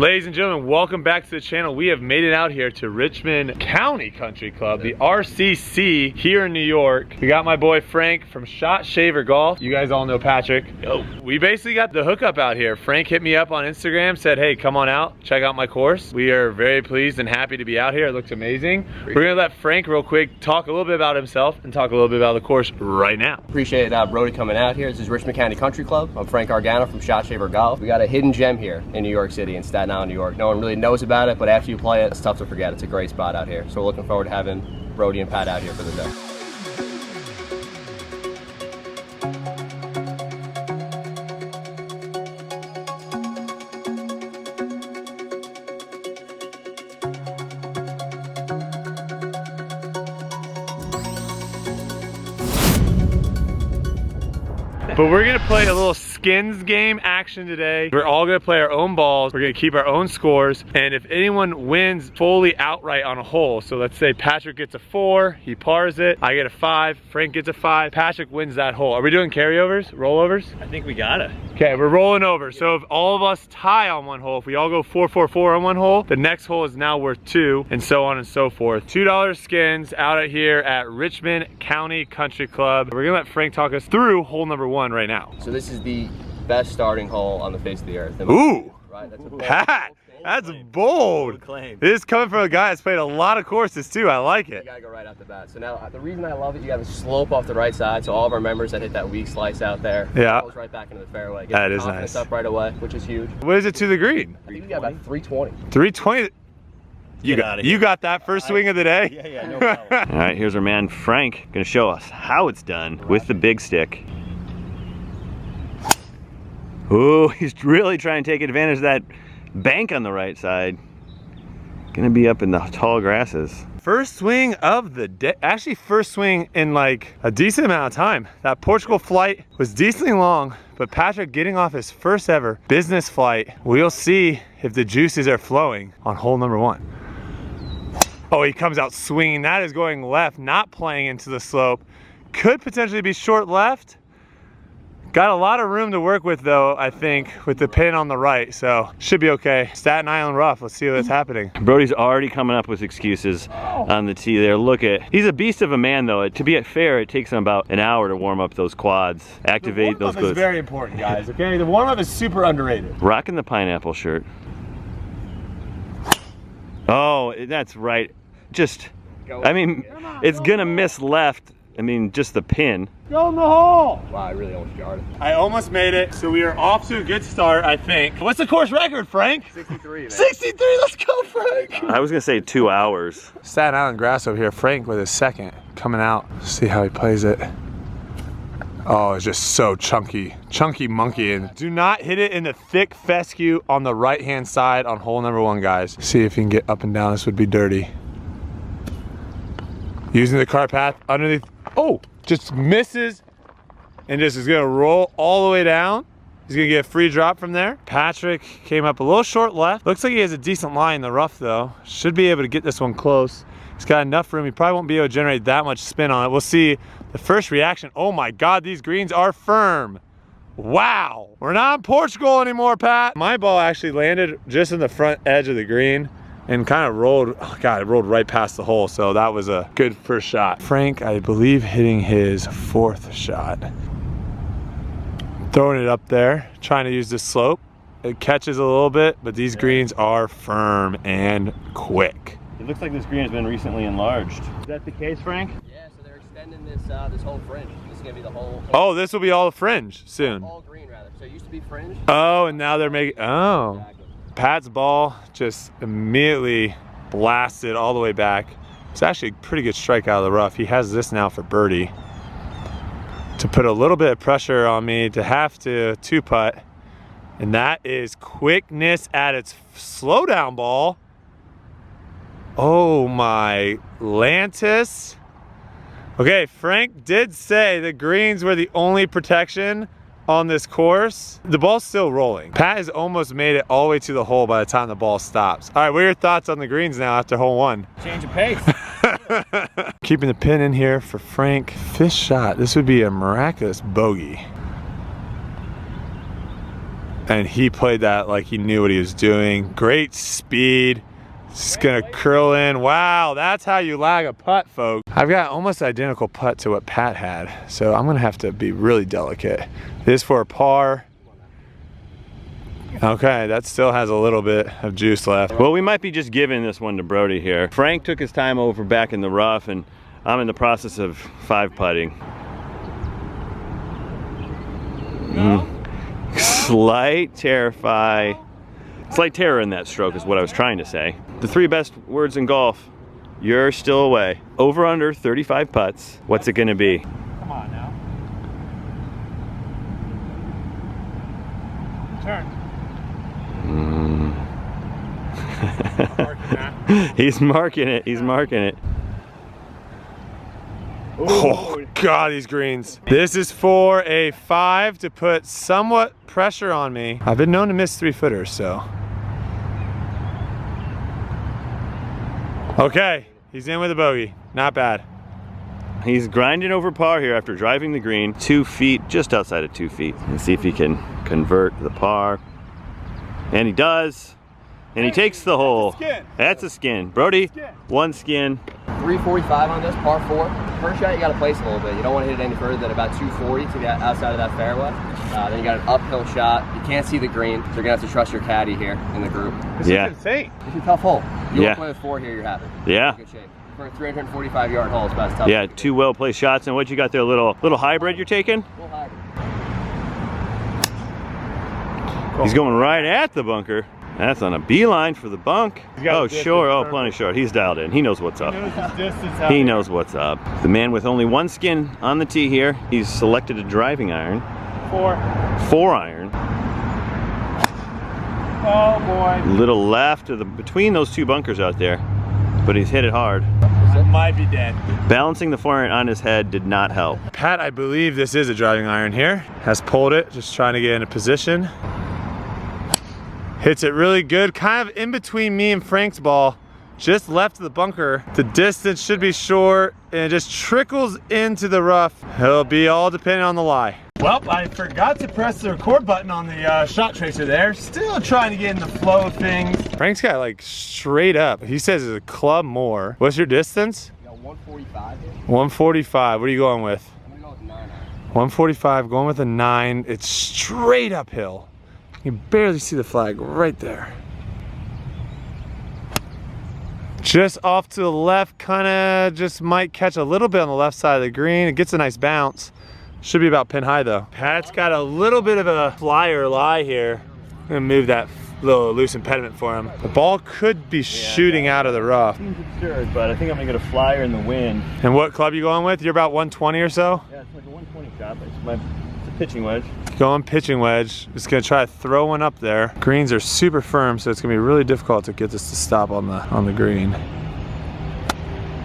Ladies and gentlemen, welcome back to the channel. We have made it out here to Richmond County Country Club, the RCC here in New York. We got my boy Frank from Shot Shaver Golf. You guys all know Patrick. Yo. We basically got the hookup out here. Frank hit me up on Instagram, said, hey, come on out, check out my course. We are very pleased and happy to be out here. It looks amazing. We're gonna let Frank real quick talk a little bit about himself and talk a little bit about the course right now. Appreciate Brodie coming out here. This is Richmond County Country Club. I'm Frank Argano from Shot Shaver Golf. We got a hidden gem here in New York City, in Staten Island, New York. No one really knows about it, but after you play it, it's tough to forget. It's a great spot out here. So we're looking forward to having Brodie and Pat out here for the day. But we're gonna play a little skins game action today. We're all gonna play our own balls. We're gonna keep our own scores. And if anyone wins fully outright on a hole, so let's say Patrick gets a 4, he pars it, I get a 5, Frank gets a 5, Patrick wins that hole. Are we doing carryovers, rollovers? I think we gotta. Okay, we're rolling over. So if all of us tie on one hole, if we all go 4-4-4 on one hole, the next hole is now worth 2, and so on and so forth. $2 skins out here at Richmond County Country Club. We're gonna let Frank talk us through hole number 1 right now. So this is the best starting hole on the face of the earth. Ooh, right? That's a Pat, that's bold. Claim. This is coming from a guy that's played a lot of courses too. I like You it. gotta go right off the bat. So now the reason I love it, you have a slope off the right side. So all of our members that hit that weak slice out there, Yeah. goes right back into the fairway. Get That the is confidence nice. up right away, which is huge. What is it to the green? I think we got about 320. 320. Get outta here. You got that first swing of the day? Yeah, no problem. All right, here's our man Frank, gonna show us how it's done with the big stick. Ooh, he's really trying to take advantage of that bank on the right side. Gonna be up in the tall grasses. First swing of the day. Actually, first swing in like a decent amount of time. That Portugal flight was decently long, but Patrick getting off his first ever business flight. We'll see if the juices are flowing on hole number 1. Oh, he comes out swinging. That is going left, not playing into the slope. Could potentially be short left. Got a lot of room to work with though, I think, with the pin on the right, so should be okay. Staten Island rough, let's see what's happening. Brodie's already coming up with excuses on the tee there. Look at, he's a beast of a man though. To be fair, it takes him about an hour to warm up those quads, activate those glutes. The warm-up is very important, guys, okay? The warm-up is super underrated. Rocking the pineapple shirt. Oh, that's right. Just, I mean, it's gonna miss left. I mean, just the pin. Go in the hole! Wow, I really almost jarred it. I almost made it, so we are off to a good start, I think. What's the course record, Frank? 63, man. 63, let's go, Frank! I was gonna say 2 hours. Staten Island grass over here. Frank with his second coming out. See how he plays it. Oh, it's just so chunky. Chunky monkey. And do not hit it in the thick fescue on the right-hand side on hole number 1, guys. See if you can get up and down. This would be dirty. Using the cart path underneath. Oh, just misses and just is gonna roll all the way down. He's gonna get a free drop from there. Patrick came up a little short left. Looks like he has a decent lie in the rough though. Should be able to get this one close. He's got enough room. He probably won't be able to generate that much spin on it. We'll see the first reaction. Oh my God, these greens are firm. Wow, we're not in Portugal anymore, Pat. My ball actually landed just in the front edge of the green and kind of rolled, oh God, it rolled right past the hole. So that was a good first shot. Frank, I believe, hitting his 4th shot. Throwing it up there, trying to use the slope. It catches a little bit, but these greens are firm and quick. It looks like this green has been recently enlarged. Is that the case, Frank? Yeah, so they're extending this whole fringe. This is gonna be the whole. Oh, this will be all the fringe soon. All green rather. So it used to be fringe. Oh, and now they're making, oh. Exactly. Pat's ball just immediately blasted all the way back. It's actually a pretty good strike out of the rough. He has this now for birdie to put a little bit of pressure on me to have to 2-putt. And that is quickness at its slow down ball. Oh my Lantis. Okay, Frank did say the greens were the only protection on this course. The ball's still rolling. Pat has almost made it all the way to the hole by the time the ball stops. All right, what are your thoughts on the greens now after hole 1? Change of pace. Keeping the pin in here for Frank. 5th shot. This would be a miraculous bogey. And he played that like he knew what he was doing. Great speed. Just gonna curl in. Wow, that's how you lag a putt, folks. I've got almost identical putt to what Pat had, so I'm gonna have to be really delicate. This for a par. Okay, that still has a little bit of juice left. Well, we might be just giving this one to Brodie here. Frank took his time over back in the rough, and I'm in the process of 5-putting. No. Slight terror in that stroke is what I was trying to say. The 3 best words in golf. You're still away. Over under 35 putts. What's it gonna be? Come on now. Turn. He's marking it. He's marking it. Oh God, these greens. This is for a 5 to put somewhat pressure on me. I've been known to miss 3-footers, so. Okay, he's in with a bogey. Not bad. He's grinding over par here after driving the green 2 feet, just outside of 2 feet. And see if he can convert the par. And he does. And he takes the hole. That's a skin. Brodie, 1 skin. 345 on this, par 4. First shot, you got to place a little bit. You don't want to hit it any further than about 240 to the outside of that fairway. Then you got an uphill shot. You can't see the green, so you're gonna have to trust your caddy here in the group. This is insane. It's a tough hole. You Yeah. play with 4 here, you're happy. Yeah. Good shape. For a 345-yard hole, it's about as tough. Yeah, 2 well-placed shots. And what you got there? A little hybrid you're taking? Little hybrid. He's going right at the bunker. That's on a beeline for the bunk. Oh, sure. Oh, plenty short. He's dialed in. He knows what's up. He knows what's up. The man with only 1 skin on the tee here. He's selected a driving iron. 4 iron. Oh boy. Little left of the between those 2 bunkers out there, but he's hit it hard. I might be dead. Balancing the 4 iron on his head did not help. Pat, I believe this is a driving iron here. Has pulled it, just trying to get into position. Hits it really good, kind of in between me and Frank's ball. Just left of the bunker. The distance should be short, and it just trickles into the rough. It'll be all depending on the lie. Well, I forgot to press the record button on the shot tracer there. Still trying to get in the flow of things. Frank's got like straight up. He says it's a club more. What's your distance? You got 145 here. 145. What are you going with? I'm gonna go with 9 iron. 145, going with a 9. It's straight uphill. You can barely see the flag right there. Just off to the left, kind of just might catch a little bit on the left side of the green. It gets a nice bounce. Should be about pin high though. Pat's got a little bit of a flyer lie here. I'm gonna move that little loose impediment for him. The ball could be shooting out of the rough. Seems absurd, but I think I'm gonna get a flyer in the wind. And what club you going with? You're about 120 or so? Yeah, it's like a 120 shot, but it's a pitching wedge. Going pitching wedge. Just gonna try to throw one up there. Greens are super firm, so it's gonna be really difficult to get this to stop on the green.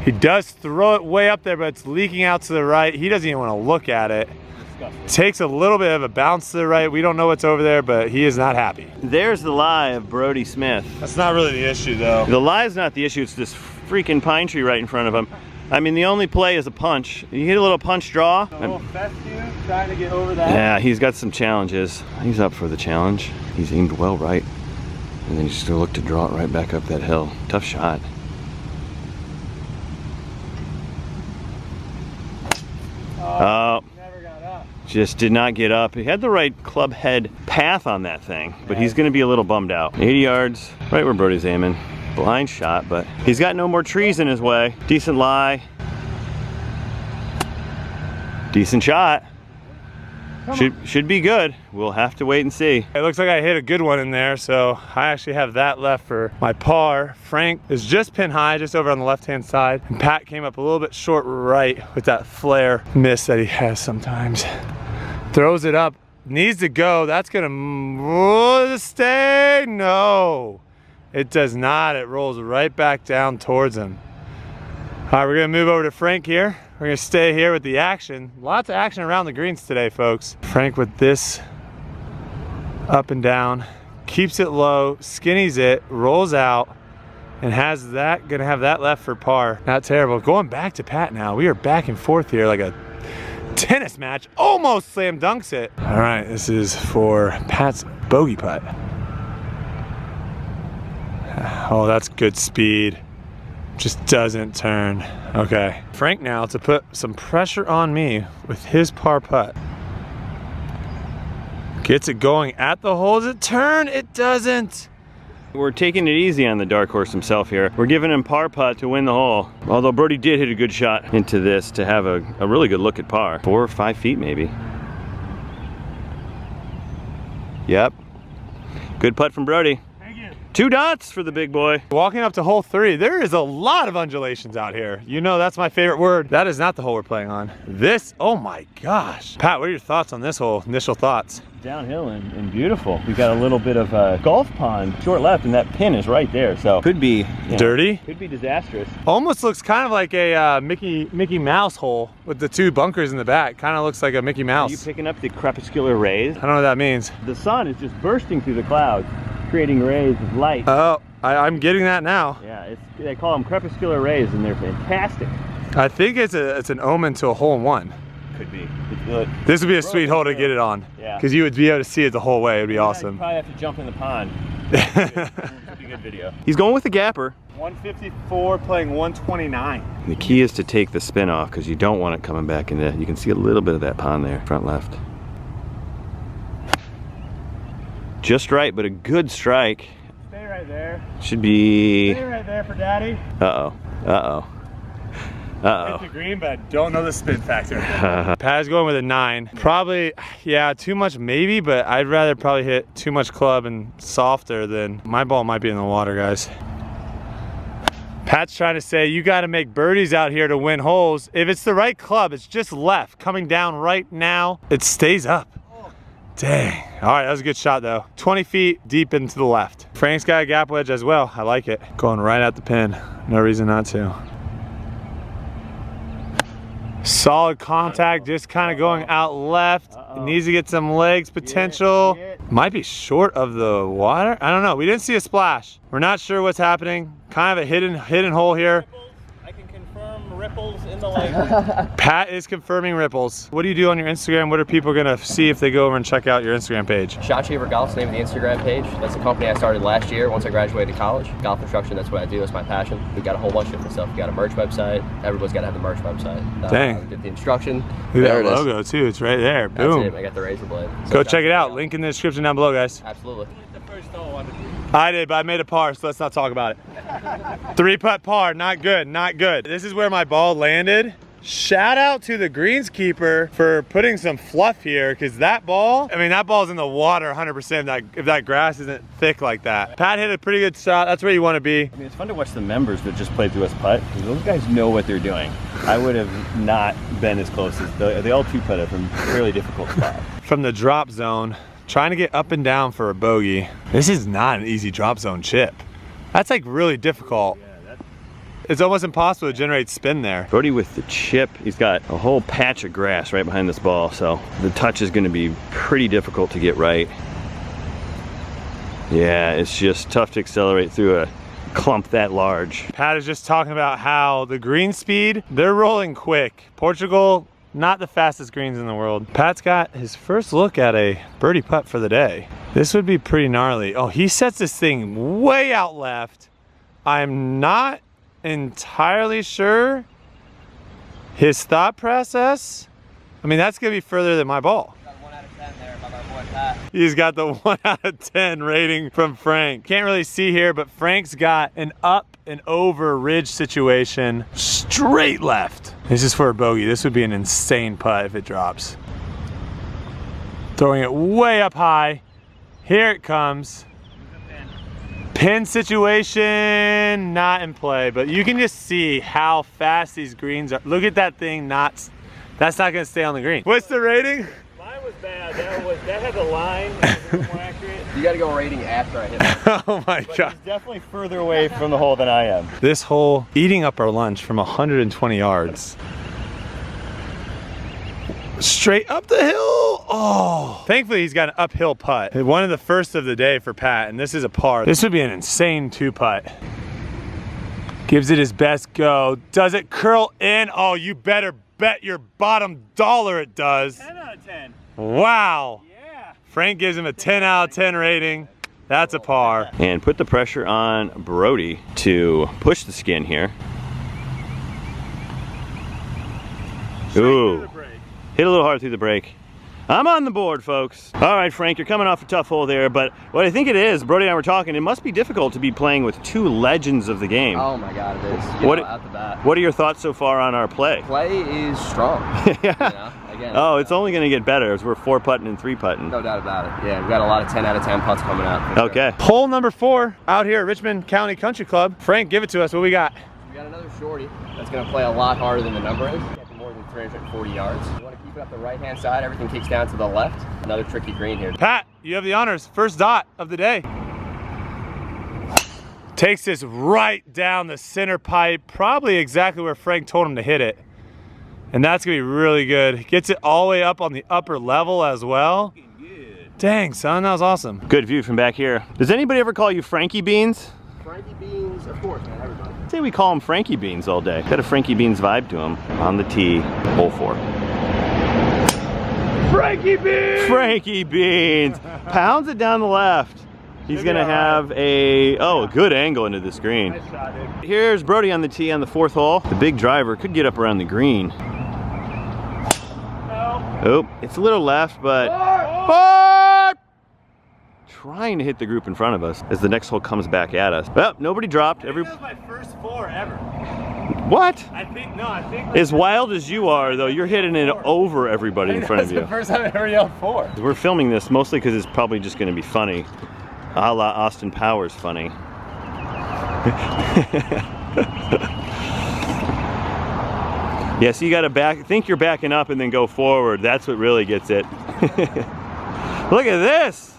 He does throw it way up there, but it's leaking out to the right. He doesn't even want to look at it. Takes a little bit of a bounce to the right. We don't know what's over there, but he is not happy. There's the lie of Brodie Smith. That's not really the issue though. The lie is not the issue, it's this freaking pine tree right in front of him. I mean, the only play is a punch. You hit a little punch draw. A little fescue, trying to get over that. Yeah, he's got some challenges. He's up for the challenge. He's aimed well right. And then he's just gonna look to draw it right back up that hill. Tough shot. Oh, Never got up. just did not get up. He had the right club head path on that thing, but he's gonna be a little bummed out. 80 yards, right where Brodie's aiming. Blind shot, but he's got no more trees in his way. Decent lie. Decent shot. Should be good. We'll have to wait and see. It looks like I hit a good one in there, so I actually have that left for my par. Frank is just pin high, just over on the left-hand side. And Pat came up a little bit short right with that flare miss that he has sometimes. Throws it up, needs to go. That's gonna stay. No, it does not. It rolls right back down towards him. All right, we're gonna move over to Frank here. We're gonna stay here with the action. Lots of action around the greens today, folks. Frank with this up and down, keeps it low, skinnies it, rolls out, and has that, gonna have that left for par. Not terrible. Going back to Pat now. We are back and forth here like a tennis match. Almost slam dunks it. All right, this is for Pat's bogey putt. Oh, that's good speed. Just doesn't turn. Okay. Frank now to put some pressure on me with his par putt. Gets it going at the hole. Does it turn? It doesn't. We're taking it easy on the dark horse himself here. We're giving him par putt to win the hole. Although Brodie did hit a good shot into this to have a really good look at par. 4 or 5 feet maybe. Yep. Good putt from Brodie. 2 dots for the big boy. Walking up to hole 3, there is a lot of undulations out here. You know that's my favorite word. That is not the hole we're playing on. This, oh my gosh. Pat, what are your thoughts on this hole? Initial thoughts? Downhill and beautiful. We got a little bit of a golf pond short left, and that pin is right there. So could be dirty. Could be disastrous. Almost looks kind of like a Mickey Mouse hole with the 2 bunkers in the back. Kind of looks like a Mickey Mouse. Are you picking up the crepuscular rays? I don't know what that means. The sun is just bursting through the clouds, creating rays of light. Oh, I'm getting that now. Yeah, they call them crepuscular rays, and they're fantastic. I think it's an omen to a hole-in-one. Could be. This would be a sweet hole to get it on. Yeah. Because you would be able to see it the whole way. It would be awesome. You probably have to jump in the pond. That'd be a good video. He's going with the gapper. 154 playing 129. The key is to take the spin off because you don't want it coming back into. You can see a little bit of that pond there, front left. Just right, but a good strike. Stay right there. Should be. Stay right there for daddy. Uh-oh. Uh-oh. Uh-oh. Hit the green, but I don't know the spin factor. Pat's going with a 9. Probably, yeah, too much maybe, but I'd rather probably hit too much club and softer than my ball might be in the water, guys. Pat's trying to say you got to make birdies out here to win holes. If it's the right club, it's just left, coming down right now, it stays up. Dang. All right, that was a good shot though. 20 feet deep into the left. Frank's got a gap wedge as well. I like it. Going right at the pin. No reason not to. Solid contact, just kind of going out left. It needs to get some legs potential. Might be short of the water. I don't know. We didn't see a splash. We're not sure what's happening. Kind of a hidden hole here. I can confirm ripples in the lake. Pat is confirming ripples. What do you do on your Instagram? What are people gonna see if they go over and check out your Instagram page? Shot Shaver Golf's the name of the Instagram page. That's a company I started last year once I graduated college. Golf instruction, that's what I do, that's my passion. We've got a whole bunch of different stuff. We got a merch website. Everybody's gotta have the merch website. Dang. We did the instruction. Look at that logo too, it's right there, boom. That's it, I got the razor blade. So go check it out, link in the description down below, guys. Absolutely. I did, but I made a par, so let's not talk about it. 3-putt par, not good, not good. This is where my ball landed. Shout out to the greenskeeper for putting some fluff here, because that ball, I mean, that ball's in the water 100% if that grass isn't thick like that. Pat hit a pretty good shot. That's where you want to be. I mean, it's fun to watch the members that just played through us putt, because those guys know what they're doing. I would have not been as close as they all 2-putted from a fairly difficult spot. From the drop zone, trying to get up and down for a bogey. This is not an easy drop zone chip. That's like really difficult. It's almost impossible to generate spin there. Brodie with the chip, he's got a whole patch of grass right behind this ball, so the touch is gonna be pretty difficult to get right. Yeah, it's just tough to accelerate through a clump that large. Pat is just talking about how the green speed, they're rolling quick. Portugal, not the fastest greens in the world. Pat's got his first look at a birdie putt for the day. This would be pretty gnarly. Oh, he sets this thing way out left. I'm not entirely sure his thought process. I mean, that's gonna be further than my ball. Got a 1 out of 10 there by my boy Pat. He's got the 1 out of 10 rating from Frank. Can't really see here, but Frank's got an up and over ridge situation straight left. This is for a bogey. This would be an insane putt if it drops. Throwing it way up high. Here it comes. Pin situation, not in play, but you can just see how fast these greens are. Look at that thing, that's not gonna stay on the green. What's the rating? Mine was bad, that had a line, that was a little more accurate. You gotta go rating after I hit it. Oh my God. He's definitely further away from the hole than I am. This hole, eating up our lunch from 120 yards. Straight up the hill. Oh, thankfully he's got an uphill putt. One of the first of the day for Pat, and this is a par. This would be an insane 2-putt. Gives it his best go. Does it curl in? Oh, you better bet your bottom dollar it does. 10 out of 10. Wow. Yeah. Frank gives him a 10 out of 10 rating. That's a par. And put the pressure on Brodie to push the skin here. Ooh, hit a little hard through the brake. I'm on the board, folks. All right, Frank, you're coming off a tough hole there, but what I think it is, Brodie and I were talking, it must be difficult to be playing with two legends of the game. Oh my God, it is. Out the bat. What are your thoughts so far on our play? Play is strong. Yeah. Again, oh, it's only going to get better as we're 4-putting and 3-putting. No doubt about it. Yeah, we've got a lot of 10 out of 10 putts coming out. Okay. Sure. Hole number 4 out here at Richmond County Country Club. Frank, give it to us. What we got? We got another shorty that's going to play a lot harder than the number is. More than 340 yards. You want to keep it up the right-hand side. Everything kicks down to the left. Another tricky green here. Pat, you have the honors. First dot of the day. Takes this right down the center pipe, probably exactly where Frank told him to hit it. And that's gonna be really good. Gets it all the way up on the upper level as well. Dang, son, that was awesome. Good view from back here. Does anybody ever call you Frankie Beans? Frankie Beans, of course, man, everybody. I'd say we call him Frankie Beans all day. Got a Frankie Beans vibe to him. On the tee, hole 4. Frankie Beans! Frankie Beans! Pounds it down the left. He's gonna have a good angle into this green. Nice shot, dude. Here's Brodie on the tee on the 4th hole. The big driver could get up around the green. Oh, it's a little left, but trying to hit the group in front of us as the next hole comes back at us. Well, nobody dropped. That was my first 4 ever. What? I think like As wild as you are, though, you're hitting it over everybody in front of you. That's the first time I ever yelled 4. We're filming this mostly because it's probably just going to be funny. A la Austin Powers funny. Yeah, so you gotta think you're backing up and then go forward. That's what really gets it. Look at this!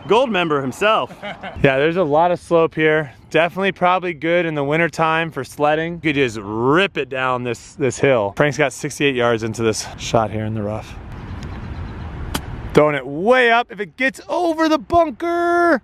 Gold member himself. Yeah, there's a lot of slope here. Definitely probably good in the winter time for sledding. You could just rip it down this hill. Frank's got 68 yards into this shot here in the rough. Throwing it way up. If it gets over the bunker,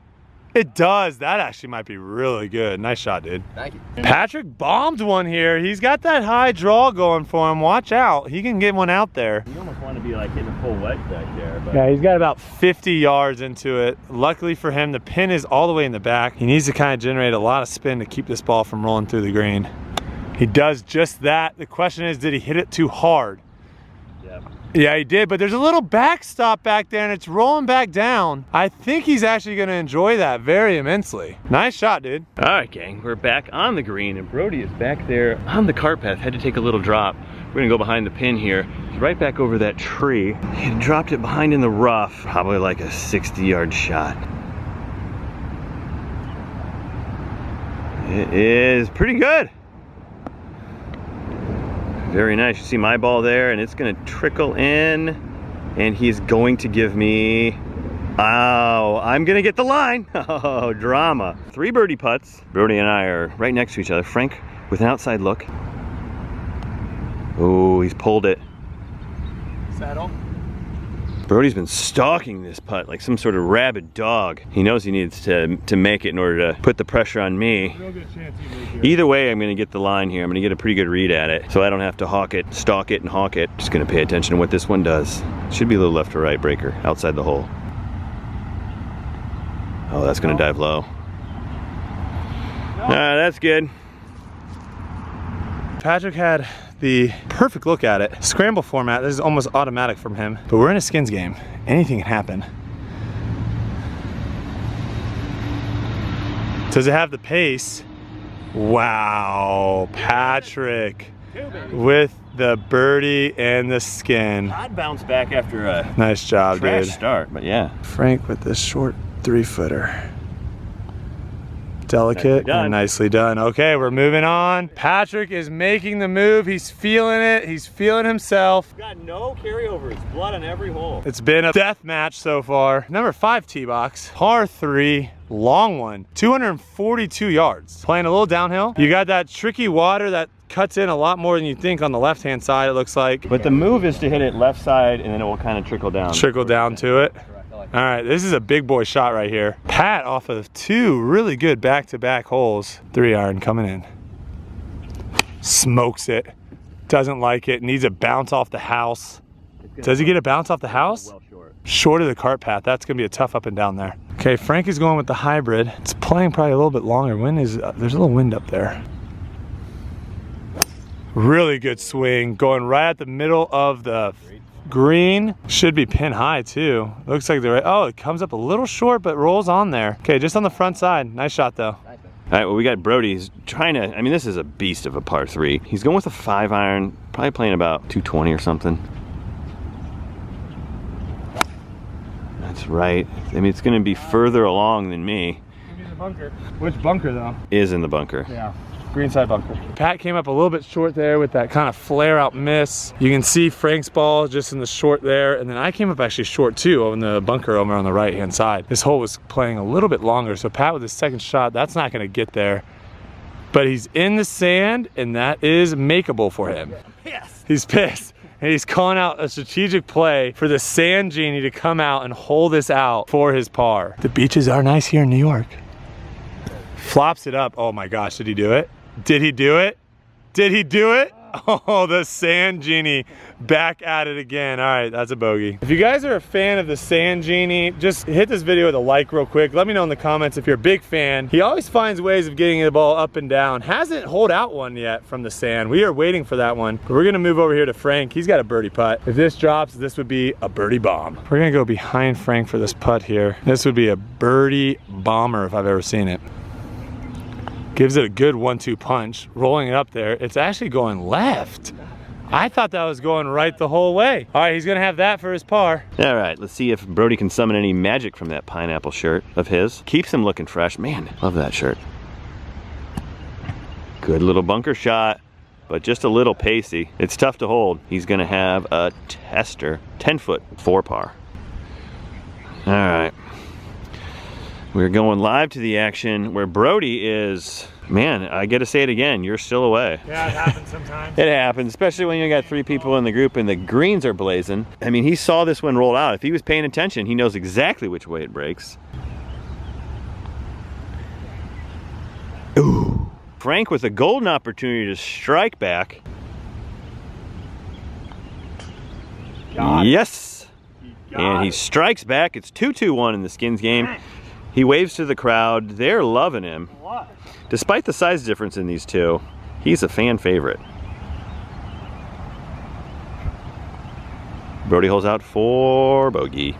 it does. That actually might be really good. Nice shot, dude. Thank you. Patrick bombed one here. He's got that high draw going for him. Watch out. He can get one out there. You almost want to be like hitting a full wedge back there. But yeah, he's got about 50 yards into it. Luckily for him, the pin is all the way in the back. He needs to kind of generate a lot of spin to keep this ball from rolling through the green. He does just that. The question is, did he hit it too hard? Yeah, he did, but there's a little backstop back there and it's rolling back down. I think he's actually gonna enjoy that very immensely. Nice shot, dude. All right, gang, we're back on the green and Brodie is back there on the cart path. Had to take a little drop. We're gonna go behind the pin here. He's right back over that tree. He dropped it behind in the rough, probably like a 60-yard shot. It is pretty good. Very nice. You see my ball there, and it's going to trickle in, and he's going to give me, oh, I'm going to get the line. Oh, drama. 3 birdie putts. Brodie and I are right next to each other. Frank with an outside look. Oh, he's pulled it. Saddle. Brodie's been stalking this putt like some sort of rabid dog. He knows he needs to make it in order to put the pressure on me. Real good chance he makes it. Either way, I'm gonna get the line here. I'm gonna get a pretty good read at it, so I don't have to hawk it, stalk it, and hawk it. Just gonna pay attention to what this one does. Should be a little left to right breaker, outside the hole. Oh, that's gonna dive low. That's good. Patrick had the perfect look at it. Scramble format, this is almost automatic from him, but we're in a skins game. Anything can happen. Does it have the pace? Wow, Patrick with the birdie and the skin. I'd bounce back after a nice job, trash dude. start, but yeah. Frank with this short 3-footer. Delicate and nicely done. Okay, we're moving on. Patrick is making the move. He's feeling it. He's feeling himself. Got no carryover. It's blood on every hole. It's been a death match so far. Number 5 tee box, par 3, long one, 242 yards. Playing a little downhill. You got that tricky water that cuts in a lot more than you think on the left-hand side, it looks like. But the move is to hit it left side and then it will kind of trickle down. Trickle down to it. All right, this is a big boy shot right here. Pat off of 2 really good back-to-back holes. 3-iron coming in. Smokes it. Doesn't like it. Needs a bounce off the house. Does he get a bounce off the house? short of the cart path. That's gonna be a tough up and down there. Okay, Frank is going with the hybrid. It's playing probably a little bit longer. There's a little wind up there. Really good swing, going right at the middle of the green. Should be pin high too. Looks like it comes up a little short, but rolls on there. Okay, just on the front side. Nice shot though. All right, well, we got Brodie. He's trying to, I mean, this is a beast of a par 3. He's going with a 5 iron, probably playing about 220 or something. That's right. I mean, it's gonna be further along than me. Maybe in the bunker. Which bunker though? Is in the bunker. Yeah. Greenside bunker. Pat came up a little bit short there with that kind of flare out miss. You can see Frank's ball just in the short there, and then I came up actually short too in the bunker over on the right hand side. This hole was playing a little bit longer, so Pat with his second shot, that's not gonna get there. But he's in the sand, and that is makeable for him. Yes. He's pissed. And he's calling out a strategic play for the Sand Genie to come out and hold this out for his par. The beaches are nice here in New York. Flops it up. Oh my gosh, did he do it? Did he do it? Did he do it? Oh, the Sand Genie back at it again. All right, that's a bogey. If you guys are a fan of the Sand Genie, just hit this video with a like real quick. Let me know in the comments if you're a big fan. He always finds ways of getting the ball up and down. Hasn't holed out one yet from the sand. We are waiting for that one. But we're gonna move over here to Frank. He's got a birdie putt. If this drops, this would be a birdie bomb. We're gonna go behind Frank for this putt here. This would be a birdie bomber if I've ever seen it. Gives it a good 1-2 punch, rolling it up there. It's actually going left. I thought that was going right the whole way. All right, he's gonna have that for his par. All right, let's see if Brodie can summon any magic from that pineapple shirt of his. Keeps him looking fresh. Man, love that shirt. Good little bunker shot, but just a little pacey. It's tough to hold. He's gonna have a tester, 10-foot, 4 par. All right. We're going live to the action where Brodie is, man, I gotta say it again, you're still away. Yeah, it happens sometimes. It happens, especially when you got 3 people in the group and the greens are blazing. I mean, he saw this one roll out. If he was paying attention, he knows exactly which way it breaks. Ooh. Frank with a golden opportunity to strike back. Yes! And he strikes back. It's 2-2-1 in the Skins game. He waves to the crowd. They're loving him. Despite the size difference in these two, he's a fan favorite. Brodie holes out for bogey.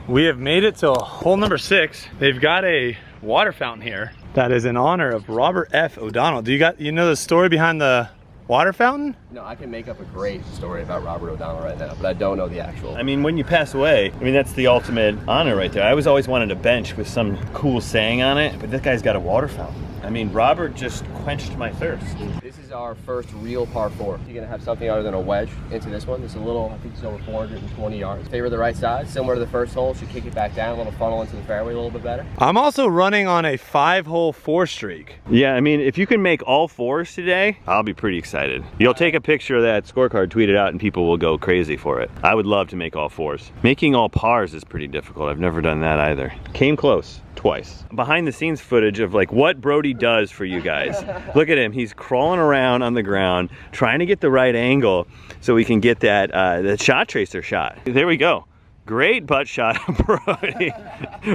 We have made it to hole number 6. They've got a water fountain here that is in honor of Robert F. O'Donnell. You know the story behind the water fountain? No, I can make up a great story about Robert O'Donnell right now, but I don't know the actual. I mean, when you pass away, I mean, that's the ultimate honor right there. I was always wanted a bench with some cool saying on it, but this guy's got a water fountain. I mean, Robert just quenched my thirst. This is our first real par 4. You're gonna have something other than a wedge into this one. It's a little, I think it's over 420 yards. Favor the right side, similar to the first hole. Should kick it back down, a little funnel into the fairway a little bit better. I'm also running on a 5-hole 4 streak. Yeah, I mean, if you can make all 4s today, I'll be pretty excited. You'll take a picture of that scorecard, tweet it out, and people will go crazy for it. I would love to make all 4s. Making all pars is pretty difficult. I've never done that either. Came close. Twice. Behind the scenes footage of like what Brodie does for you guys. Look at him, he's crawling around on the ground, trying to get the right angle so we can get that that shot tracer shot. There we go. Great butt shot of Brodie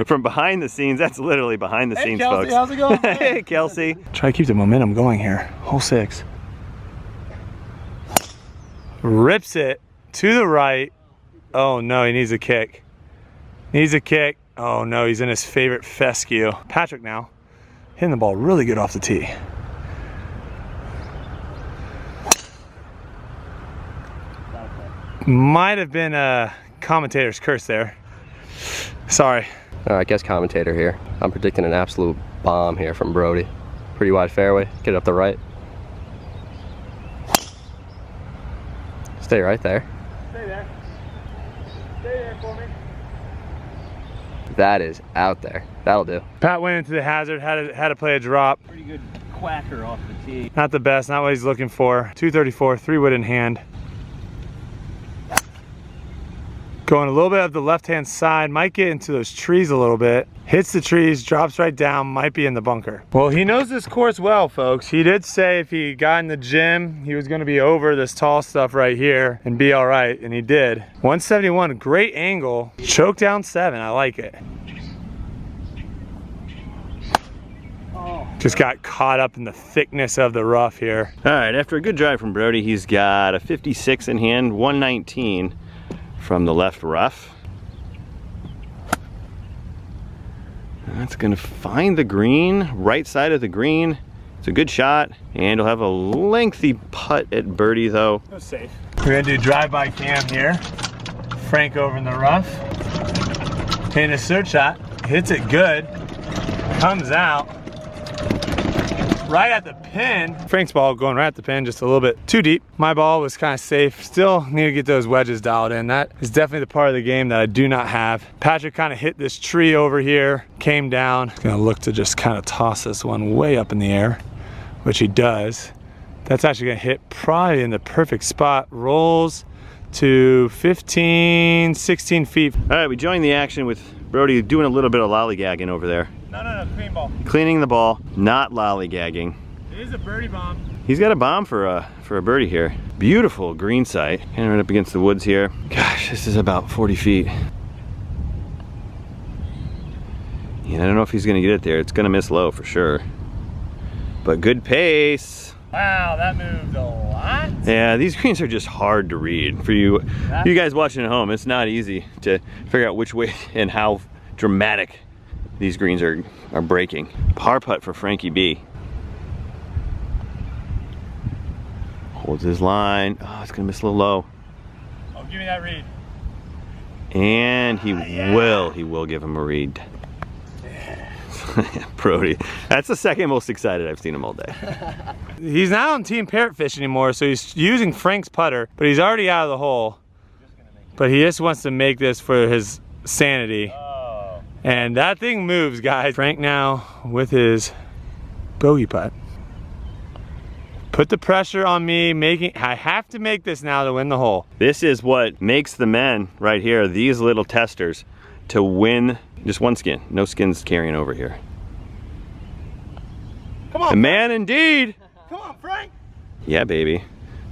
from behind the scenes. That's literally behind the scenes, Kelsey, folks. how's it going? Hey, Kelsey. Try to keep the momentum going here. Hole 6. Rips it to the right. Oh no, he needs a kick. Needs a kick. Oh no, he's in his favorite fescue. Patrick now, hitting the ball really good off the tee. Might have been a commentator's curse there. Sorry. All right, guest commentator here. I'm predicting an absolute bomb here from Brodie. Pretty wide fairway, get it up the right. Stay right there. Stay there. Stay there for me. That is out there. That'll do. Pat went into the hazard, had to play a drop. Pretty good quacker off the tee. Not the best, not what he's looking for. 234, 3 wood in hand. Going a little bit of the left-hand side, might get into those trees a little bit. Hits the trees, drops right down, might be in the bunker. Well, he knows this course well, folks. He did say if he got in the gym, he was gonna be over this tall stuff right here and be all right, and he did. 171, great angle. Choke down 7, I like it. Just got caught up in the thickness of the rough here. All right, after a good drive from Brodie, he's got a 56 in hand, 119 from the left rough. And that's gonna find the green, right side of the green. It's a good shot, and he'll have a lengthy putt at birdie though. That was safe. We're gonna do drive-by cam here. Frank over in the rough. Hitting a search shot, hits it good, comes out. Right at the pin. Frank's ball going right at the pin, just a little bit too deep. My ball was kind of safe. Still need to get those wedges dialed in. That is definitely the part of the game that I do not have. Patrick kind of hit this tree over here, came down. Gonna look to just kind of toss this one way up in the air, which he does. That's actually gonna hit probably in the perfect spot. Rolls to 15, 16 feet. All right, we joined the action with Brodie doing a little bit of lollygagging over there. No, clean ball. Cleaning the ball, not lollygagging. It is a birdie bomb. He's got a bomb for a birdie here. Beautiful green site. And right up against the woods here. Gosh, this is about 40 feet. Yeah, I don't know if he's gonna get it there. It's gonna miss low for sure. But good pace. Wow, that moved a lot. Yeah, these greens are just hard to read. For you guys watching at home, it's not easy to figure out which way and how dramatic these greens are breaking. Par putt for Frankie B. Holds his line. Oh, it's gonna miss a little low. Oh, give me that read. And he will give him a read. Brodie, that's the second most excited I've seen him all day. He's not on Team Parrotfish anymore, so he's using Frank's putter, but he's already out of the hole. But he just wants to make this for his sanity. And that thing moves, guys. Frank now with his bogey putt. Put the pressure on me, I have to make this now to win the hole. This is what makes the men right here, these little testers, to win just one skin. No skins carrying over here. Come on, the man indeed. Come on, Frank. Yeah, baby.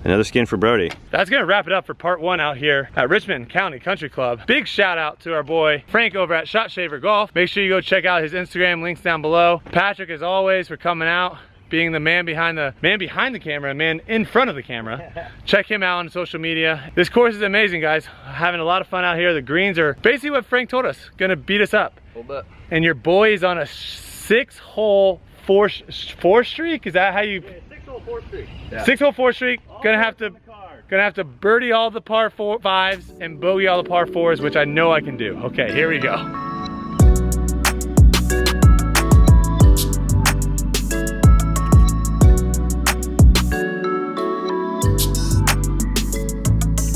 Another skin for Brodie. That's gonna wrap it up for part 1 out here at Richmond County Country Club. Big shout out to our boy Frank over at Shot Shaver Golf. Make sure you go check out his Instagram, links down below. Patrick, as always, for coming out, being the man behind the camera and man in front of the camera. Check him out on social media. This course is amazing, guys. Having a lot of fun out here. The greens are basically what Frank told us, gonna beat us up. A little bit. And your boy's on a 6-hole four streak. Is that how you? 6-hole 4 streak. Yeah. 6-hole 4 streak. Gonna have to birdie all the par 5s and bogey all the par 4s, which I know I can do. Okay, here we go.